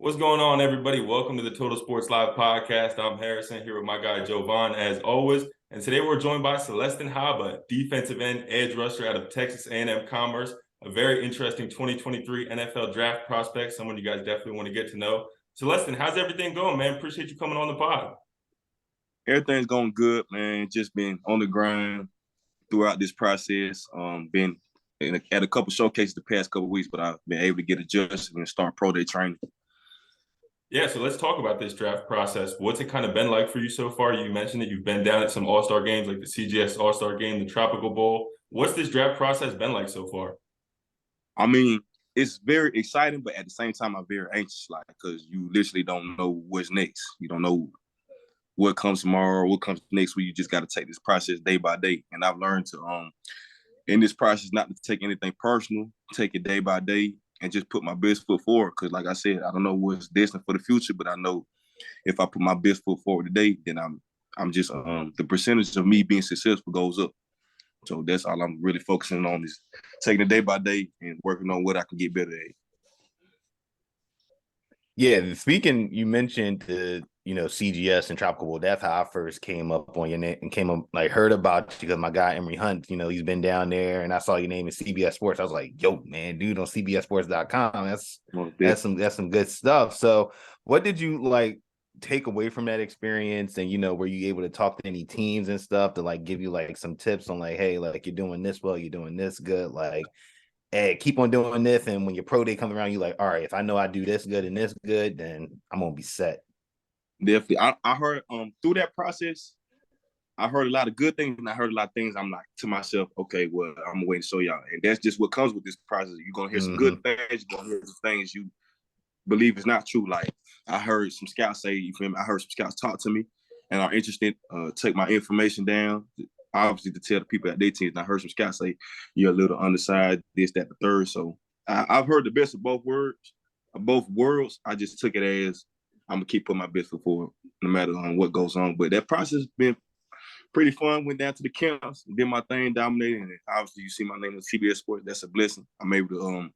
What's going on, everybody? Welcome to the Total Sports Live podcast. I'm Harrison here with my guy Jovan, as always. And today we're joined by Celestin Haba, defensive end edge rusher out of Texas A&M-Commerce, a very interesting 2023 NFL draft prospect, someone you guys definitely want to get to know. Celestin, how's everything going, man? Appreciate you coming on the pod. Everything's going good, man. Just been on the grind throughout this process. Been at a couple showcases the past couple weeks, but I've been able to get adjusted and start pro day training. Yeah, so let's talk about this draft process. What's it kind of been like for you so far? You mentioned that you've been down at some All-Star games like the CGS All-Star game, the Tropical Bowl. What's this draft process been like so far? I mean, it's very exciting, but at the same time, I'm very anxious, because you literally don't know what's next. You don't know what comes tomorrow, what comes next week. You just got to take this process day by day. And I've learned to, in this process, not to take anything personal, take it day by day, and just put my best foot forward. Because like I said, I don't know what's destined for the future, but I know if I put my best foot forward today, then I'm just the percentage of me being successful goes up. So that's all I'm really focusing on, is taking it day by day and working on what I can get better at. Yeah, speaking, you mentioned the CGS and Tropical Bowl. That's how I first came up on your name and heard about you because my guy Emery Hunt, he's been down there, and I saw your name in CBS Sports. I was like, yo, man, dude, on CBSSports.com. That's some good stuff. So what did you take away from that experience? And were you able to talk to any teams and stuff to give you some tips on hey, you're doing this well, you're doing this good, hey, keep on doing this, and when your pro day comes around, you're all right, if I know I do this good and this good, then I'm gonna be set. Definitely. I heard through that process, I heard a lot of good things, and I heard a lot of things I'm like to myself, okay, well, I'm gonna wait and show y'all. And that's just what comes with this process. You're gonna hear some good things, you're gonna hear some things you believe is not true. Like I heard some scouts say, you feel me? I heard some scouts talk to me and are interested, take my information down, obviously to tell the people at their teams. And I heard some scouts say, you're a little undersized, this, that, the third. So I've heard the best of both worlds. I just took it as I'm gonna keep putting my best foot forward, no matter what goes on. But that process has been pretty fun. Went down to the camps, did my thing, dominated, and obviously you see my name on CBS Sports. That's a blessing. I'm able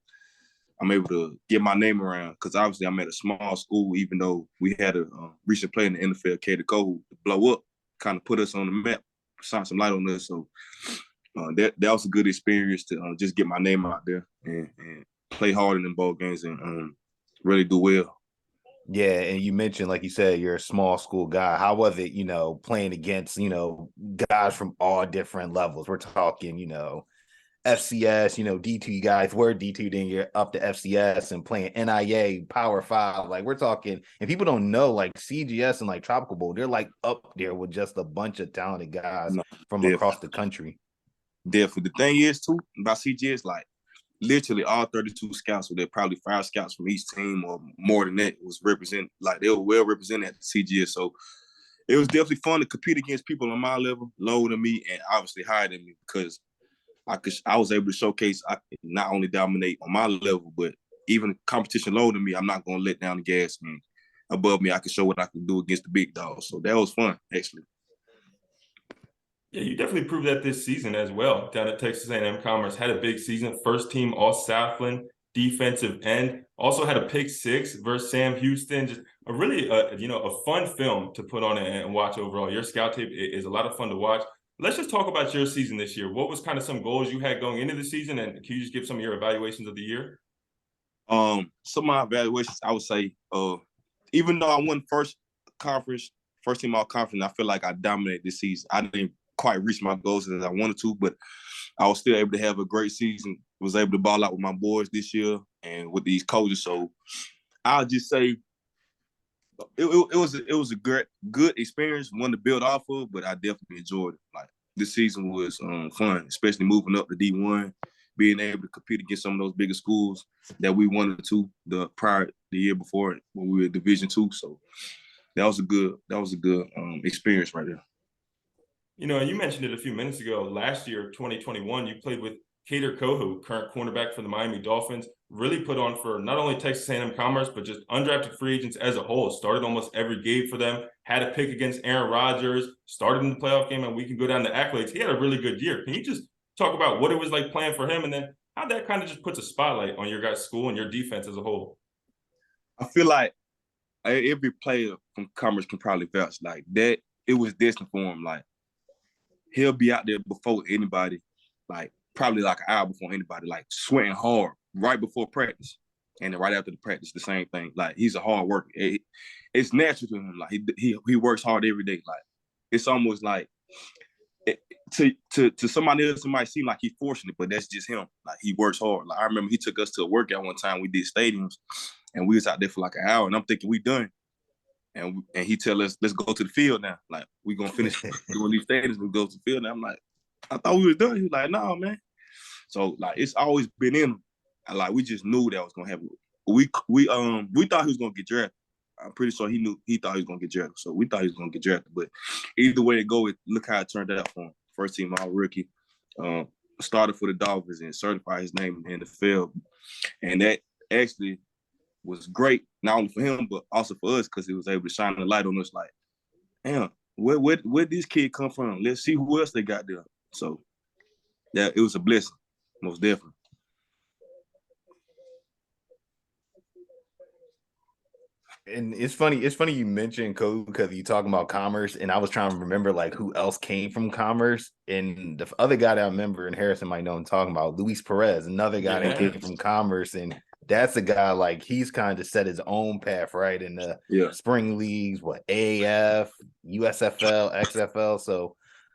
to get my name around, because obviously I'm at a small school. Even though we had a recent play in the NFL, Kader Kohou, to blow up, kind of put us on the map, shine some light on us. So that was a good experience to just get my name out there and play hard in the ball games and really do well. Yeah, and you mentioned, like you said, you're a small school guy. How was it, playing against, guys from all different levels? We're talking, FCS, D2 guys were D2, then you're up to FCS and playing NIA, Power 5. We're talking, and people don't know, CGS and Tropical Bowl, they're up there with just a bunch of talented guys from across the country. Definitely. The thing is, too, about CGS, literally all 32 scouts, were there probably 5 scouts from each team or more than that was represented. They were well represented at the CGS. So it was definitely fun to compete against people on my level, lower than me, and obviously higher than me, because I was able to showcase I could not only dominate on my level, but even competition lower than me, I'm not going to let down the gas. And above me, I can show what I can do against the big dogs. So that was fun, actually. Yeah, you definitely proved that this season as well. Down at Texas A&M-Commerce, had a big season. First team All-Southland defensive end. Also had a pick 6 versus Sam Houston. Just a really, a fun film to put on and watch overall. Your scout tape is a lot of fun to watch. Let's just talk about your season this year. What was kind of some goals you had going into the season, and can you just give some of your evaluations of the year? Some of my evaluations, I would say, even though I won first team All-Conference, I feel like I dominated this season. I didn't quite reach my goals as I wanted to, but I was still able to have a great season. Was able to ball out with my boys this year and with these coaches. So I'll just say it was a good experience, one to build off of, but I definitely enjoyed it. This season was fun, especially moving up to D1, being able to compete against some of those bigger schools that we wanted to the year before when we were Division II. So that was a good experience right there. You mentioned it a few minutes ago. Last year, 2021, you played with Kader, Kohou, current cornerback for the Miami Dolphins. Really put on for not only Texas A&M-Commerce, but just undrafted free agents as a whole. Started almost every game for them. Had a pick against Aaron Rodgers. Started in the playoff game, and we can go down the accolades. He had a really good year. Can you just talk about what it was like playing for him, and then how that kind of just puts a spotlight on your guys' school and your defense as a whole? I feel like every player from Commerce can probably vouch like that. It was destined for him. Like he'll be out there before anybody, like probably like an hour before anybody, like sweating hard right before practice, and then right after the practice, the same thing. Like he's a hard worker. It's natural to him. Like he works hard every day. Like it's almost like to somebody else, it might seem like he's forcing it, but that's just him. Like he works hard. Like I remember he took us to a workout one time. We did stadiums, and we was out there for like an hour. And I'm thinking we done, and he tell us let's go to the field now. Like we gonna finish doing these stadiums. We go to the field. And I'm like, I thought we was done. He was like, no, man. So like it's always been in him. And, like we just knew that was gonna happen. We thought he was gonna get drafted. I'm pretty sure he thought he was gonna get drafted. So we thought he was gonna get drafted. But either way it go, look how it turned out for him. First team all rookie, started for the Dolphins and certified his name in the NFL. And that actually was great, not only for him, but also for us, because he was able to shine the light on us like, damn, where this kid come from? Let's see who else they got there. So yeah, it was a blessing, most definitely. And it's funny you mentioned Kohou because you talking about Commerce, and I was trying to remember like who else came from Commerce. And the other guy that I remember, and Harrison might know I'm talking about, Luis Perez, another guy that came from Commerce. And that's a guy like he's kind of set his own path, right? In the spring leagues, AAF, USFL, XFL. So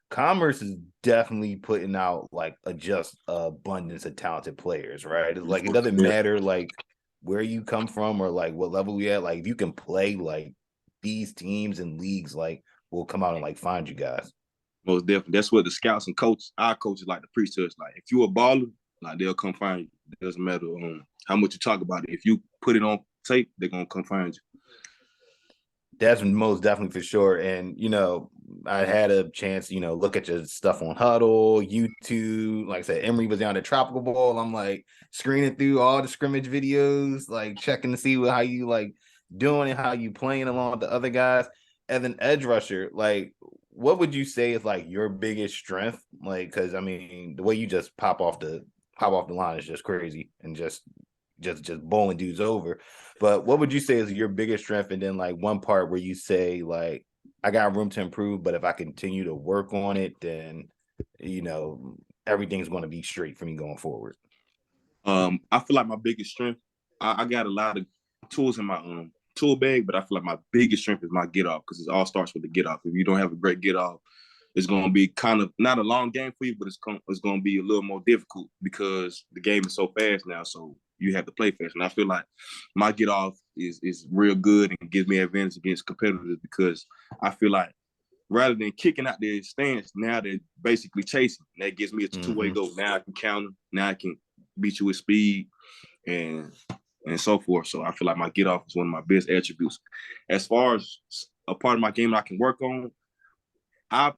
Commerce is definitely putting out like just abundance of talented players, right? It's like it doesn't matter like where you come from or like what level you at. Like if you can play, like these teams and leagues like will come out and like find you guys. Most definitely. That's what the scouts and our coaches like to preach to us. Like if you a baller, like they'll come find you. It doesn't matter how much you talk about it. If you put it on tape, they're gonna come find you. That's most definitely for sure. And I had a chance, look at your stuff on Huddle, YouTube. Like I said, Emory was down at Tropical Bowl. I'm like screening through all the scrimmage videos, like checking to see how you like doing and how you playing along with the other guys. As an edge rusher, like what would you say is like your biggest strength? Like, because I mean, the way you just pop off the line is just crazy and just bowling dudes over. But what would you say is your biggest strength? And then like one part where you say like, I got room to improve, but if I continue to work on it, then, everything's going to be straight for me going forward. I feel like my biggest strength, I got a lot of tools in my tool bag, but I feel like my biggest strength is my get off, because it all starts with the get off. If you don't have a great get off, it's going to be kind of not a long game for you, but it's going to be a little more difficult because the game is so fast now. So you have to play fast. And I feel like my get off is real good and gives me advantage against competitors, because I feel like rather than kicking out their stance, now they're basically chasing. That gives me a two-way go. Now I can counter. Now I can beat you with speed and so forth. So I feel like my get off is one of my best attributes. As far as a part of my game that I can work on, I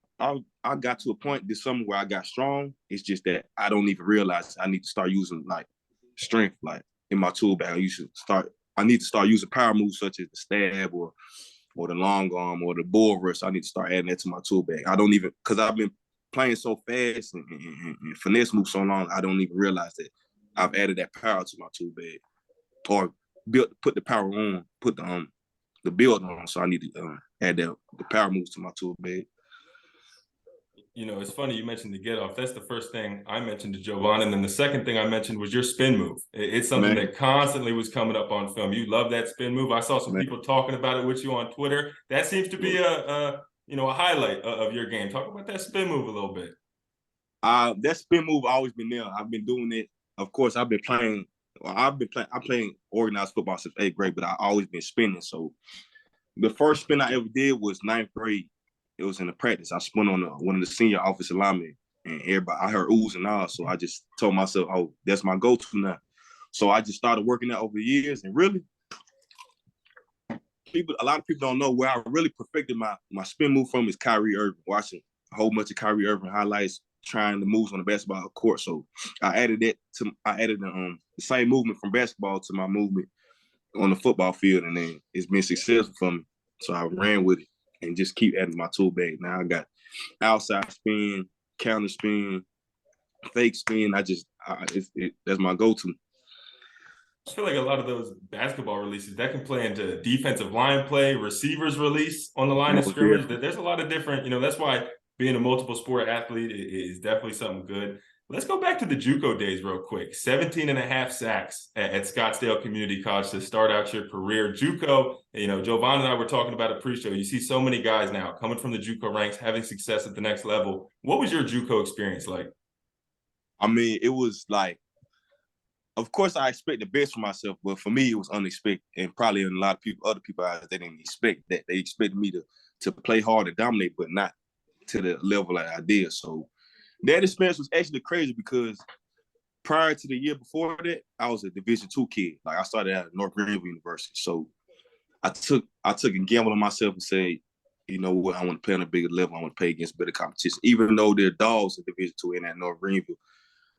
got to a point this summer where I got strong. It's just that I don't even realize I need to start using like strength, like in my tool bag. I need to start using power moves such as the stab or the long arm or the bull rush. I need to start adding that to my tool bag. I don't even, because I've been playing so fast and finesse moves so long, I don't even realize that I've added that power to my tool bag, or put the power on, put the build on. So I need to add the power moves to my tool bag. It's funny you mentioned the get off. That's the first thing I mentioned to Jovan. And then the second thing I mentioned was your spin move. It's something that constantly was coming up on film. You love that spin move. I saw some people talking about it with you on Twitter. That seems to be a highlight of your game. Talk about that spin move a little bit. That spin move always been there. I've been doing it. Of course, I'm playing organized football since 8th grade, but I've always been spinning. So the first spin I ever did was 9th grade. It was in the practice. I spun on one of the senior offensive linemen, and everybody, I heard oohs and ahs. So I just told myself, oh, that's my go-to now. So I just started working out over the years, and really, a lot of people don't know where I really perfected my spin move from is Kyrie Irving, watching a whole bunch of Kyrie Irving highlights, trying the moves on the basketball court. So I added the same movement from basketball to my movement on the football field, and then it's been successful for me. So I ran with it and just keep adding my tool bag. Now I got outside spin, counter spin, fake spin. That's my go-to. I feel like a lot of those basketball releases that can play into defensive line play, receivers release on the line of scrimmage. There's a lot of different, that's why being a multiple sport athlete is definitely something good. Let's go back to the JUCO days real quick. 17 and a half sacks at Scottsdale Community College to start out your career. JUCO, Jovan and I were talking about it pre-show. You see so many guys now coming from the JUCO ranks, having success at the next level. What was your JUCO experience like? I mean, it was like, of course, I expect the best for myself, but for me, it was unexpected. And probably a lot of people, other people, they didn't expect that. They expected me to play hard and dominate, but not to the level that I did. So that experience was actually crazy because prior to the year before that, I was a Division II kid. Like I started at North Greenville University. So I took a gamble on myself and said, you know what, I want to play on a bigger level. I want to play against better competition. Even though they're dogs in Division II and at North Greenville,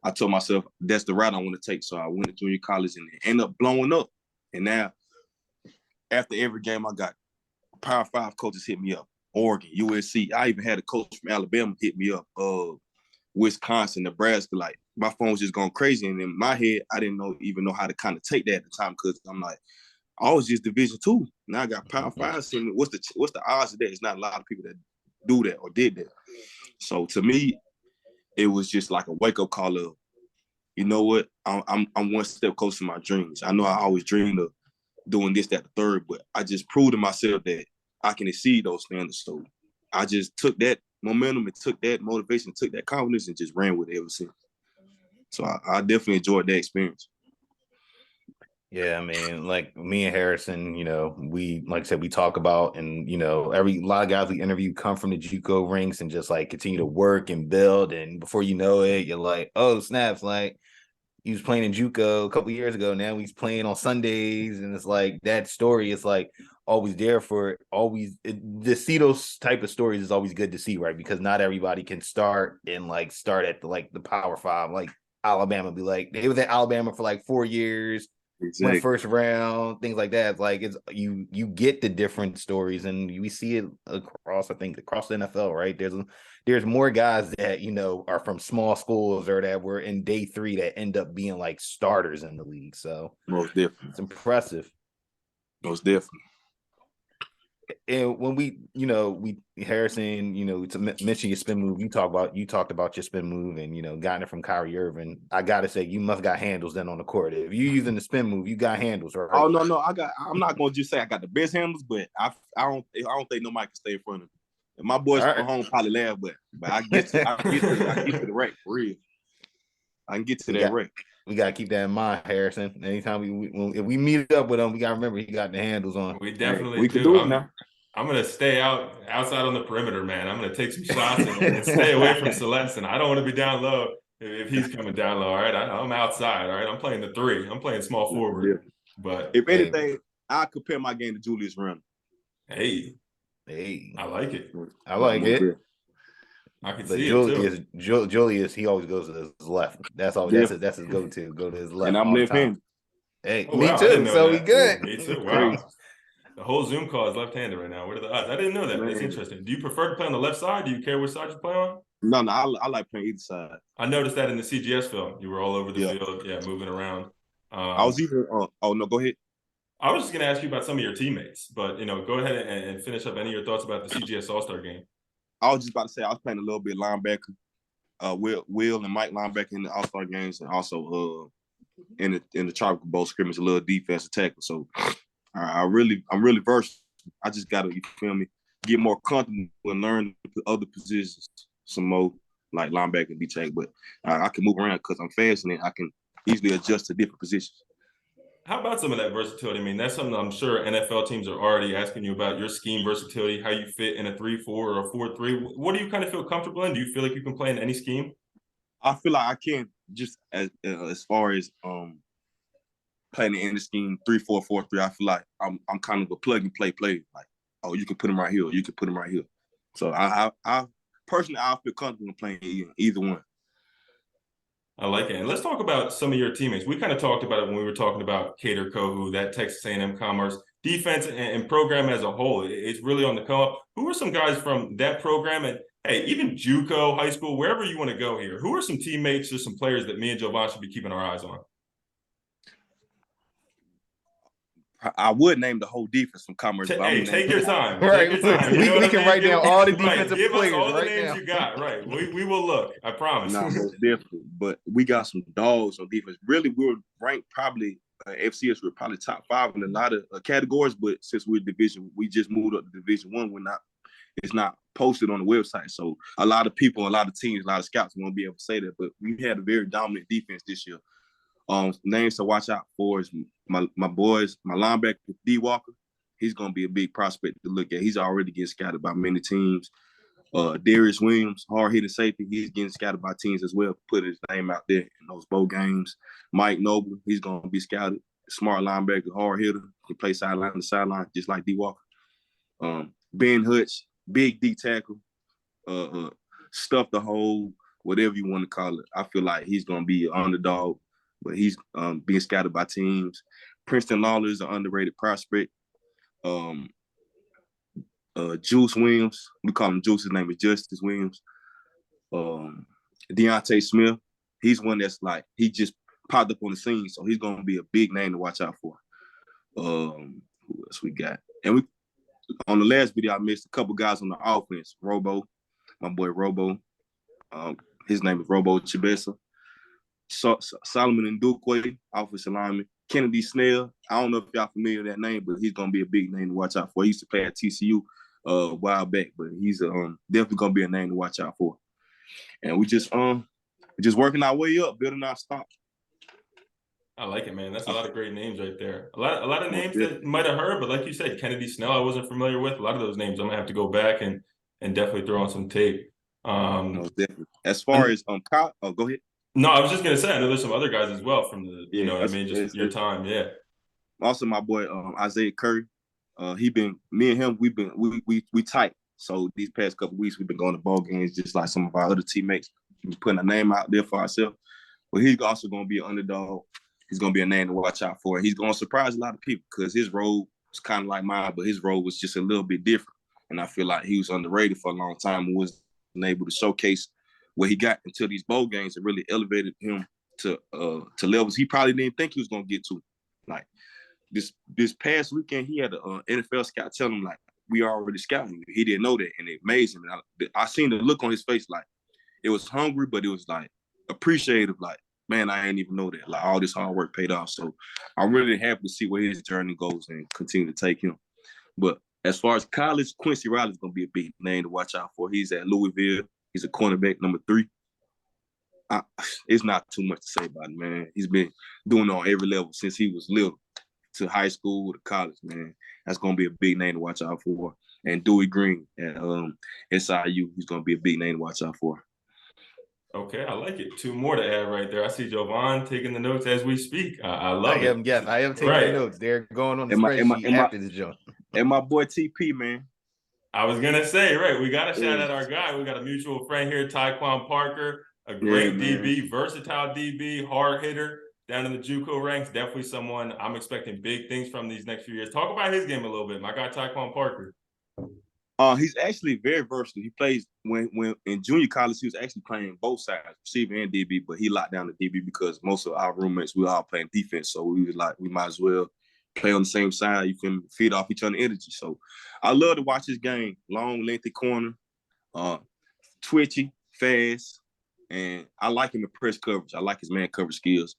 I told myself that's the route I want to take. So I went to junior college and it ended up blowing up. And now, after every game, I got Power 5 coaches hit me up. Oregon, USC. I even had a coach from Alabama hit me up. Wisconsin, Nebraska. Like my phone was just going crazy. And in my head, I didn't even know how to kind of take that at the time because I'm like, I was just Division II. Now I got Power 5. So what's the odds of that? It's not a lot of people that do that or did that. So to me, it was just like a wake-up call of, you know what? I'm one step closer to my dreams. I know I always dreamed of doing this, that, the third, but I just proved to myself that I can exceed those standards. So I just took that momentum and took that motivation, took that confidence and just ran with it ever since. So I definitely enjoyed that experience. Yeah, I mean, like me and Harrison, we, like I said, we talk about, and, a lot of guys we interview come from the JUCO ranks and just like continue to work and build. And before you know it, you're like, oh, snaps, like he was playing in JUCO a couple years ago. Now he's playing on Sundays. And it's like that story is like always there for to see those type of stories is always good to see, right? Because not everybody can start at the Power 5, like Alabama be like, they was at Alabama for like 4 years. Exactly. Went first round, things like that. Like it's you get the different stories, and we see it across the NFL, right? There's more guys that are from small schools or that were in day 3 that end up being like starters in the league. So most definitely, it's impressive. Most definitely. And when Harrison, to mention your spin move, you talked about your spin move and, gotten it from Kyrie Irving. I got to say, you must got handles then on the court. If you using the spin move, you got handles, right? Oh, no. I'm not going to just say I got the best handles, but I don't think nobody can stay in front of me. And my boys from home probably laugh, but I get to the rack for real. I can get to that rack. We gotta keep that in mind, Harrison. Anytime if we meet up with him, we gotta remember he got the handles on. We definitely we do. Can do it now. I'm gonna stay outside on the perimeter, man. I'm gonna take some shots and stay away from Celestin. I don't want to be down low if he's coming down low. All right, I'm outside. All right, I'm playing the 3. I'm playing small forward. Yeah. But if anything, I compare my game to Julius Randle. Hey, I like it. I like it. I can see it too. Julius, he always goes to his left. That's all. That's his go-to. Go to his left. And I'm left-handed. Hey, me too. So we good. Me too. Wow. The whole Zoom call is left-handed right now. What are the odds? I didn't know that. Man. That's interesting. Do you prefer to play on the left side? Do you care which side you play on? No. I like playing either side. I noticed that in the CGS film. You were all over the field. Yeah, moving around. I was even. Oh no, go ahead. I was just going to ask you about some of your teammates, but go ahead and finish up any of your thoughts about the CGS All-Star game. I was just about to say I was playing a little bit linebacker, Will and Mike linebacker in the All-Star games, and also in the Tropical Bowl scrimmage, a little defensive tackle. So I'm really versed. I just got to, you feel me, get more comfortable and learn other positions some more, like linebacker and D-tackle. But I can move around because I'm fast and I can easily adjust to different positions. How about some of that versatility? I mean, that's something I'm sure NFL teams are already asking you about, your scheme versatility, how you fit in a 3-4 or a 4-3. What do you kind of feel comfortable in? Do you feel like you can play in any scheme? I feel like I can, just as far as playing in the scheme 3-4-4-3. I feel like I'm kind of a plug and play. Like, oh, you can put him right here, you can put him right here. So I personally, I feel comfortable playing either one. I like it. And let's talk about some of your teammates. We kind of talked about it when we were talking about Kader, Kohou, that Texas A&M-Commerce defense and program as a whole. It's really on the come up. Who are some guys from that program? And, hey, even JUCO, high school, wherever you want to go here, who are some teammates or some players that me and Jovan should be keeping our eyes on? I would name the whole defense from Commerce, but I'm Hey, gonna name take your time. Right. Take your time. You know We what I can mean? write down all the Right. defensive Give us players all the right names now. you got. Right. We will look. I promise. Nah, most definitely. But we got some dogs on defense. Really, we were ranked probably FCS. We're probably top 5 in a lot of categories. But since we're division, we just moved up to Division 1. It's not posted on the website. So a lot of people, a lot of teams, a lot of scouts won't be able to say that. But we had a very dominant defense this year. Names to watch out for is my boys, my linebacker, D. Walker. He's going to be a big prospect to look at. He's already getting scouted by many teams. Darius Williams, hard-hitting safety, he's getting scouted by teams as well. Put his name out there in those bowl games. Mike Noble, he's going to be scouted. Smart linebacker, hard hitter, can play sideline to sideline, just like D. Walker. Ben Hutch, big D tackle, stuff the hole, whatever you want to call it. I feel like he's going to be an underdog, but he's being scouted by teams. Princeton Lawler is an underrated prospect. Juice Williams, we call him Juice. His name is Justice Williams. Deontay Smith, he's one that's like, he just popped up on the scene, so he's going to be a big name to watch out for. Who else we got? And on the last video, I missed a couple guys on the offense. Robo, my boy Robo. His name is Robo Chibesa. Solomon Ndukwe, offensive lineman. Kennedy Snell, I don't know if y'all familiar with that name, but he's going to be a big name to watch out for. He used to play at TCU a while back, but he's definitely going to be a name to watch out for. And we just working our way up, building our stock. I like it, man. That's a lot of great names right there. A lot of names that you might have heard, but like you said, Kennedy Snell, I wasn't familiar with. A lot of those names, I'm gonna have to go back and definitely throw on some tape. No, definitely. As far as Kyle, go ahead. No, I was just gonna say, I know there's some other guys as well from the, just your time, yeah. Also, my boy Isaiah Curry, me and him, we tight. So these past couple weeks, we've been going to ball games just like some of our other teammates. We're putting a name out there for ourselves. But he's also going to be an underdog. He's going to be a name to watch out for. He's going to surprise a lot of people because his role was kind of like mine, but his role was just a little bit different. And I feel like he was underrated for a long time and wasn't able to showcase what he got until these bowl games that really elevated him to levels he probably didn't think he was going to get to. Like this past weekend, he had an NFL scout tell him, like, we already scouting you. He didn't know that, and it amazed him. And I seen the look on his face, like, it was hungry, but it was, like, appreciative, like, man, I didn't even know that. Like, all this hard work paid off. So I'm really happy to see where his journey goes and continue to take him. But as far as college, Quincy Riley's going to be a big name to watch out for. He's at Louisville. He's a cornerback, number 3. It's not too much to say about him, man. He's been doing it on every level since he was little, to high school, to college, man. That's going to be a big name to watch out for. And Dewey Green at SIU, he's going to be a big name to watch out for. Okay, I like it. 2 more to add right there. I see Jovan taking the notes as we speak. I love it. Yes, I am taking the notes. They're going on the spreadsheet after this joint. And my boy TP, man. I was going to say, right, we got to shout out our guy. We got a mutual friend here, Tyquan Parker, a great DB, versatile DB, hard hitter down in the JUCO ranks. Definitely someone I'm expecting big things from these next few years. Talk about his game a little bit, my guy Tyquan Parker. He's actually very versatile. He plays when in junior college, he was actually playing both sides, receiver and DB, but he locked down the DB because most of our roommates, we were all playing defense. So we was like, we might as well play on the same side. You can feed off each other's energy. So I love to watch his game. Long, lengthy corner, twitchy, fast, and I like him in press coverage. I like his man coverage skills.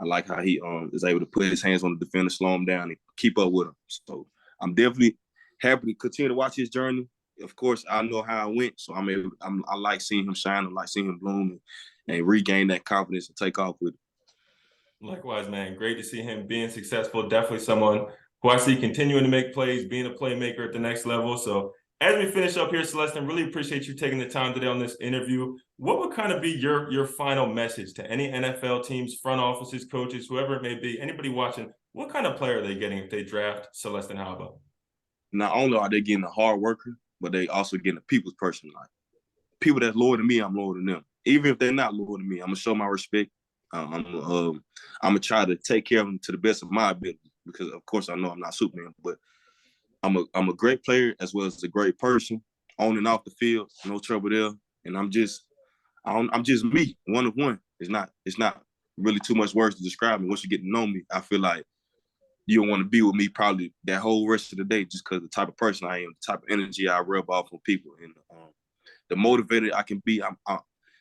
I like how he is able to put his hands on the defender, slow him down, and keep up with him. So I'm definitely happy to continue to watch his journey. Of course, I know how it went, so I like seeing him shine. I like seeing him bloom and regain that confidence and take off with it. Likewise, man. Great to see him being successful. Definitely someone who I see continuing to make plays, being a playmaker at the next level. So as we finish up here, Celestin, really appreciate you taking the time today on this interview. What would kind of be your final message to any NFL teams, front offices, coaches, whoever it may be, anybody watching? What kind of player are they getting if they draft Celestin Haba? Not only are they getting a hard worker, but they also getting a people's person. Like, people that's loyal to me, I'm loyal to them. Even if they're not loyal to me, I'm gonna show my respect. I'm gonna try to take care of them to the best of my ability, because of course I know I'm not Superman, but I'm a great player as well as a great person, on and off the field, no trouble there. And I'm just me, one of one. It's not really too much words to describe me. Once you get to know me, I feel like you don't want to be with me probably that whole rest of the day just because the type of person I am, the type of energy I rub off on people, and the motivated I can be. I'm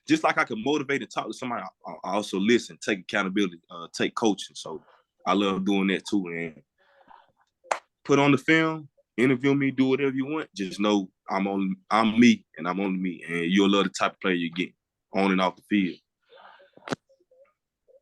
just like I can motivate and talk to somebody. I also listen, take accountability, take coaching. So I love doing that too. And put on the film, interview me, do whatever you want. Just know I'm me, and I'm only me, and you'll love the type of player you get on and off the field.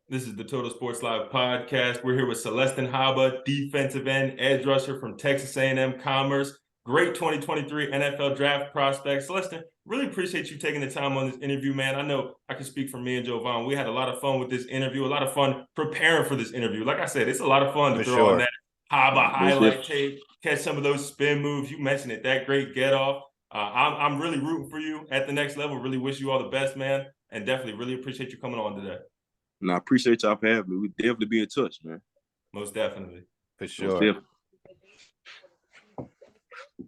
This is the Total Sports Live podcast. We're here with Celestin Haba, defensive end, edge rusher from Texas A&M-Commerce. Great 2023 NFL draft prospect. Celestin, really appreciate you taking the time on this interview, man. I know I can speak for me and Jovan. We had a lot of fun with this interview, a lot of fun preparing for this interview. Like I said, it's a lot of fun to throw on that Haba highlight tape, catch some of those spin moves. You mentioned it, that great get off. I'm really rooting for you at the next level. Really wish you all the best, man. And definitely really appreciate you coming on today. And I appreciate y'all for having me. We'll definitely be in touch, man. Most definitely. For sure.